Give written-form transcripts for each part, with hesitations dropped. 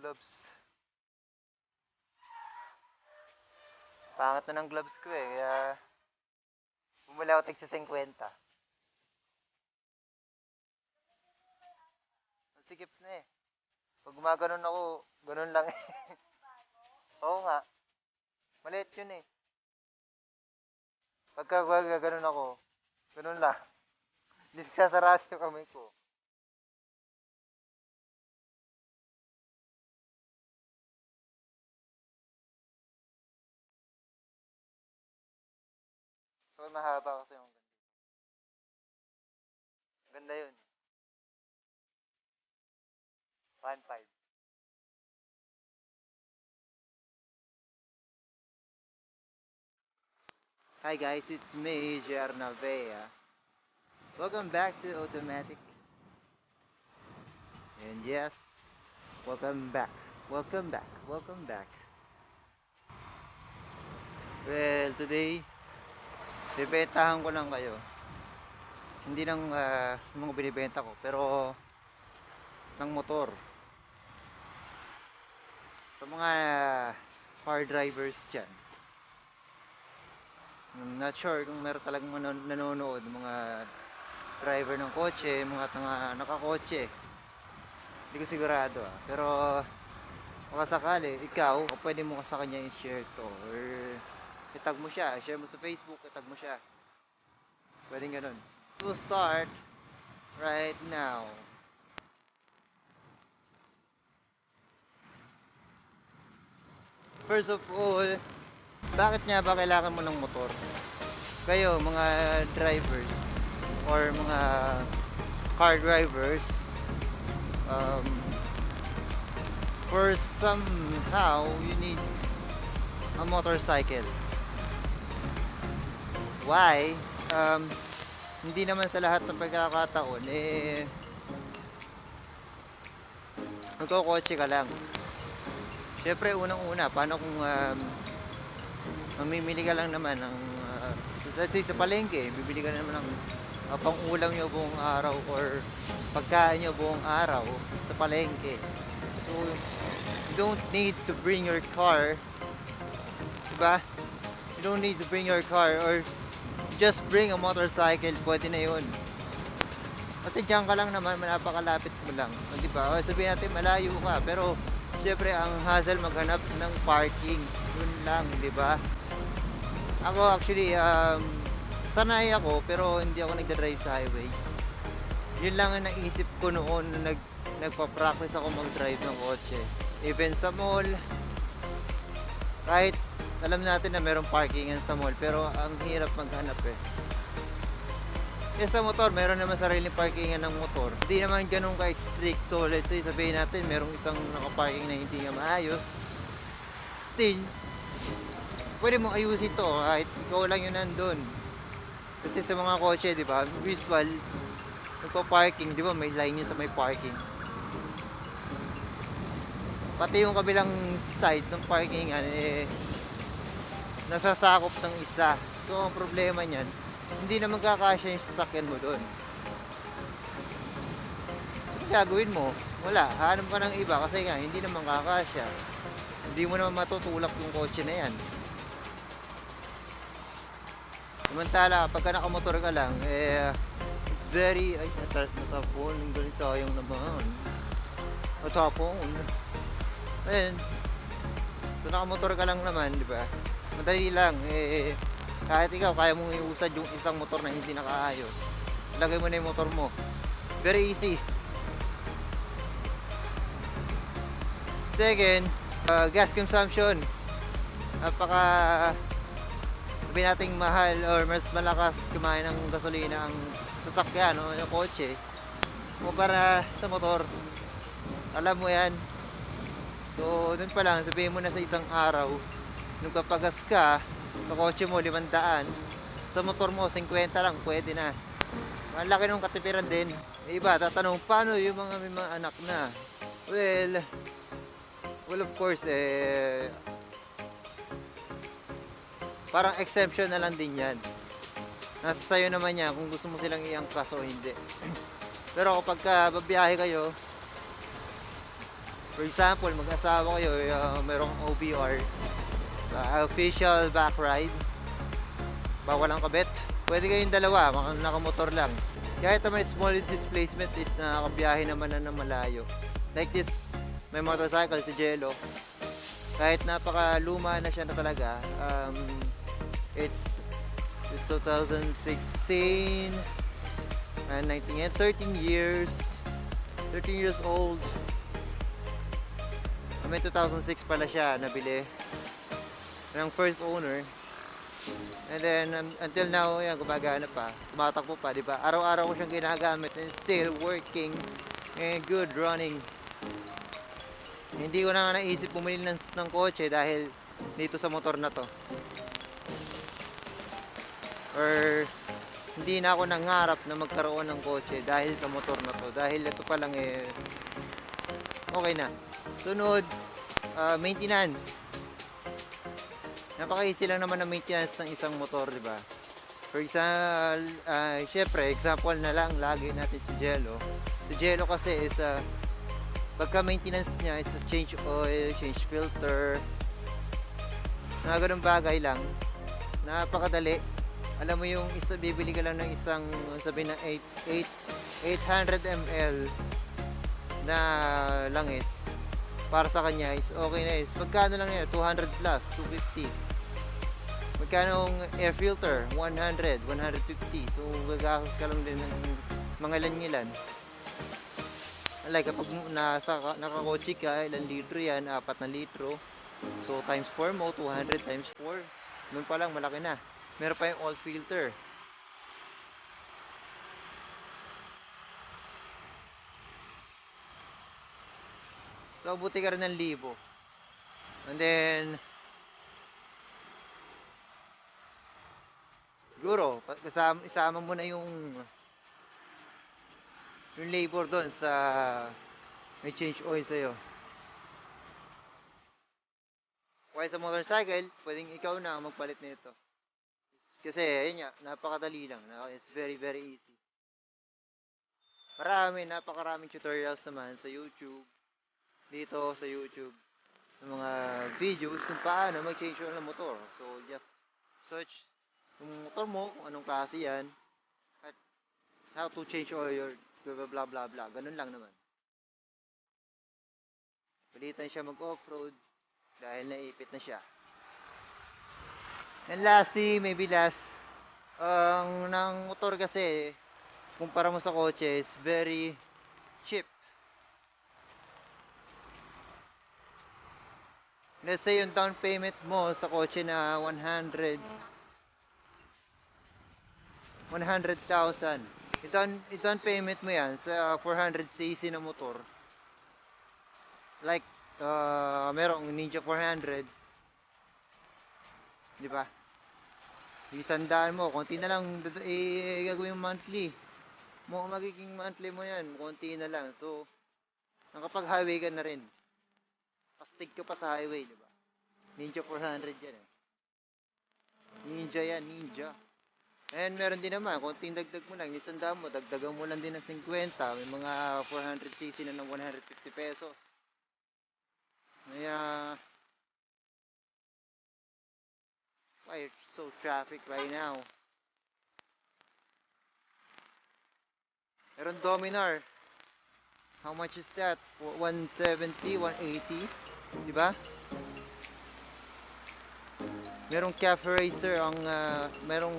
gloves. Pangat na ng gloves ko eh, kaya bumili ako tig sa 50. Sikip na eh. Pag gumaganon ako, ganun lang eh. Oo nga, maliit yun eh. Pagka gaganon ako, ganun lang. Hindi sasaraas yung kamay ko. So mahaba kasi yung ganda. Ganda yun. 1.5. Hi guys, it's me, JR Navea. Welcome back to Automatic. And yes, welcome back. Welcome back. Welcome back. Well, today, bibentahan ko lang kayo. Hindi ng mga binibenta ko, pero ng motor. Sa mga car drivers dyan. I'm not sure kung meron talagang nanonood ng mga driver ng kotse, mga nakakotse. Hindi ko sigurado Pero baka sakali, ikaw, pwede mo sa kanya i-share to. Or itag mo siya, share mo sa Facebook, itag mo siya. Pwede ganun. We'll start right now. First of all, bakit nga ba kailangan mo ng motor? Kayo, mga drivers or mga car drivers, um, for somehow you need a motorcycle. Why? Hindi naman sa lahat ng pagkakataon magkokotse ka lang. Syempre unang-una, paano kung mamimili ka lang naman ng let's say sa palengke, bibili ka naman ng pang-ulam nyo buong araw or pagkain nyo buong araw sa palengke. So you don't need to bring your car, diba? You don't need to bring your car or just bring a motorcycle, pwede na yun. Kasi dyan ka lang naman, napakalapit mo lang, diba? O sabihin natin malayo ka, pero syempre ang hassle maghanap ng parking, yun lang, diba? Ako actually, sanay ako pero hindi ako nagda-drive sa highway. Yun lang ang naisip ko noon na nagpa-practice ako mag-drive ng kotse. Even sa mall, kahit alam natin na merong parkingan sa mall, pero ang hirap maghanap eh. Yes, sa motor, meron naman sariling parkingan ng motor. Hindi naman ganun ka-stricto. Let's say, sabihin natin, merong isang nakaparking na hindi nga maayos. Still, pwede mong ayusin to kahit ikaw lang yun nandun. Kasi sa mga kotse, di ba, visual, nagpa-parking, di ba, may line yun sa may parking. Pati yung kabilang side ng parkingan, nasasakop ng isa. So, ang problema niyan, hindi na magkakasya yung sasakyan mo doon. Ano gagawin mo? Wala, hanap ka ng iba kasi nga, hindi naman kakasya. Hindi mo naman matutulak yung kotse na yan. Samantala, pagka nakamotor ka lang, it's very, ay, natapon, yung galing sayang naman. Natapon. Ayun, so nakamotor ka lang naman, di ba? Madali lang, kahit ikaw, kaya mong iusad yung isang motor na hindi nakaayos. Lagay mo na yung motor mo. Very easy. Second, gas consumption. Napaka sabi nating mahal or mas malakas kumain ng gasolina ang sasakyan o yung kotse kumpara sa motor. Alam mo yan. So dun pa lang, sabihin mo na sa isang araw, nung kapagas ka sa kotse mo 500, sa motor mo 50 lang, pwede na. Ang laki nung katipiran din. May iba tatanong, paano yung mga may mga anak na? Well of course parang exemption na lang din yan. Nasa sayo naman yan kung gusto mo silang iangkas o hindi. Pero kapag babiyahe kayo, For example, mag-asawa kayo, merong OBR, official back ride, bawal ang kabit. Pwede kayong dalawa, nakamotor lang. Kahit may small displacement is nakakabiyahe naman na ng malayo. Like this, may motorcycle si Jello. Kahit napakaluma na siya na talaga, it's 2016 and 19 and 13 years old. May 2006 pala siya nabili ng first owner. And then until now, yan, gumagana pa, tumatakbo pa, di ba? Araw-araw ko siyang ginagamit and still working and good running. Hindi ko na naisip bumili ng kotse dahil dito sa motor na to. Or hindi na ako nangarap na magkaroon ng kotse dahil sa motor na to. Dahil ito pa lang okay na. Sunod, maintenance. Napaka-easy lang naman ang maintenance ng isang motor, di ba? For example, syempre, example na lang lagi natin si Jello. Si Jello kasi is pagka maintenance niya is change oil, change filter, mga ganung bagay lang. Napakadali. Alam mo yung bibili ka lang ng isang sabi na 800 ml na langis. Para sa kanya is okay na is. Magkano lang yun? 200 plus, 250. Magkano ang air filter? 100, 150. So gagastos ka lang din ng mga ilan-ilan. Like kapag nakakotse ka, ilang litro yan? 4 na litro. So times 4 mo, 200 times 4. Noon pa lang malaki na. Meron pa yung oil filter. So buti ka rin ng 1,000. And then siguro isama mo na yung labor doon sa may change oil sa'yo. While sa motorcycle, pwedeng ikaw na magpalit nito. Kasi yun nga, napakadali lang. It's very very easy. Napakaraming tutorials naman sa YouTube. Dito sa YouTube, ng mga videos kung paano mag-change oil ng motor. So just search yung motor mo, kung anong klase yan, at how to change oil, blah blah blah blah. Ganun lang naman. Pilitan siya mag-off-road dahil naipit na siya. And lastly, maybe last, ng motor kasi, kumpara mo sa kotse, is very cheap. Let's say yung down payment mo sa kotse na 100,000. Down payment mo yan sa 400cc na motor. Like, merong Ninja 400. Di ba? Yung 100 mo, konti na lang gagawin yung monthly. Magiging monthly mo yan, konti na lang. So, nakapag highway ka na rin. Pastig ka pa sa highway, di ba? Ninja 400 yan eh. Ninja yan, ninja. And meron din naman, konting dagdag mo lang. Yung 100 mo, dagdagan mo lang din ng 50. May mga 400cc na ng 150 pesos. Kaya, why it's so traffic right now? Meron Dominar. How much is that? 170, 180, di ba? Merong Cafe Racer ang merong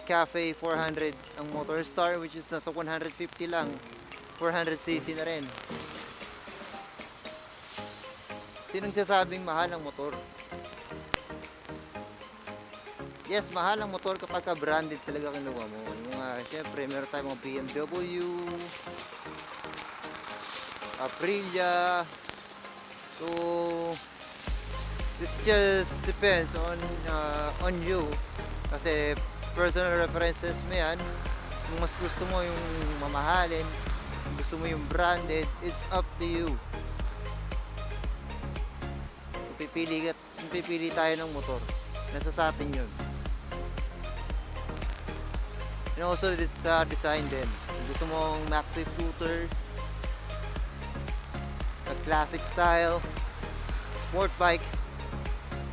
Cafe 400 ang Motor Star, which is nasa 150 lang. 400cc na rin. Sinong sasabing mahal ang motor? Yes, mahal ang motor kapag ka-branded talaga kinuha mo. Syempre, meron tayong mga BMW, Aprilia. So, this just depends on you. Kasi personal references mo yan. Kung mas gusto mo yung mamahalin, kung gusto mo yung branded, it's up to you. Pipili tayo ng motor. Nasa sa atin yun. And also this design din. Kung gusto mong maxi scooter, classic style, sport bike,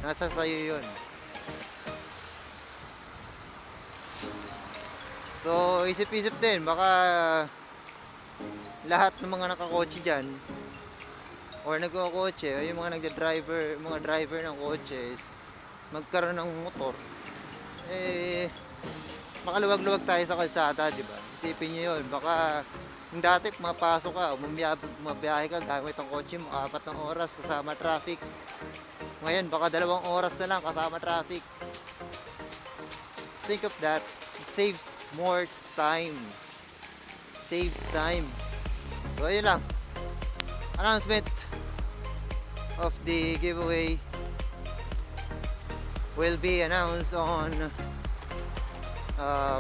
nasa sayo yun. So isip-isip din, baka lahat ng mga nakakotse dyan or nagkakotse, o yung mga nagda-driver, mga driver ng kotse is magkaroon ng motor, eh makaluwag-luwag tayo sa kalsada, di ba? Isipin nyo yun, baka yung dati pumapasok ka, bumabiyahe ka gamit ang kotse mo, 4 na oras kasama traffic. Ngayon, baka 2 oras na lang kasama traffic. Think of that, it saves more time. Saves time. So, ayun lang. Announcement of the giveaway will be announced on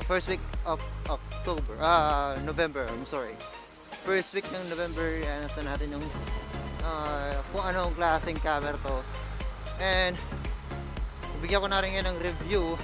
first week of October, November, I'm sorry. First week ng November, nasa natin yung kung anong klaseng camera to. And bigyan ko na rin yan ng review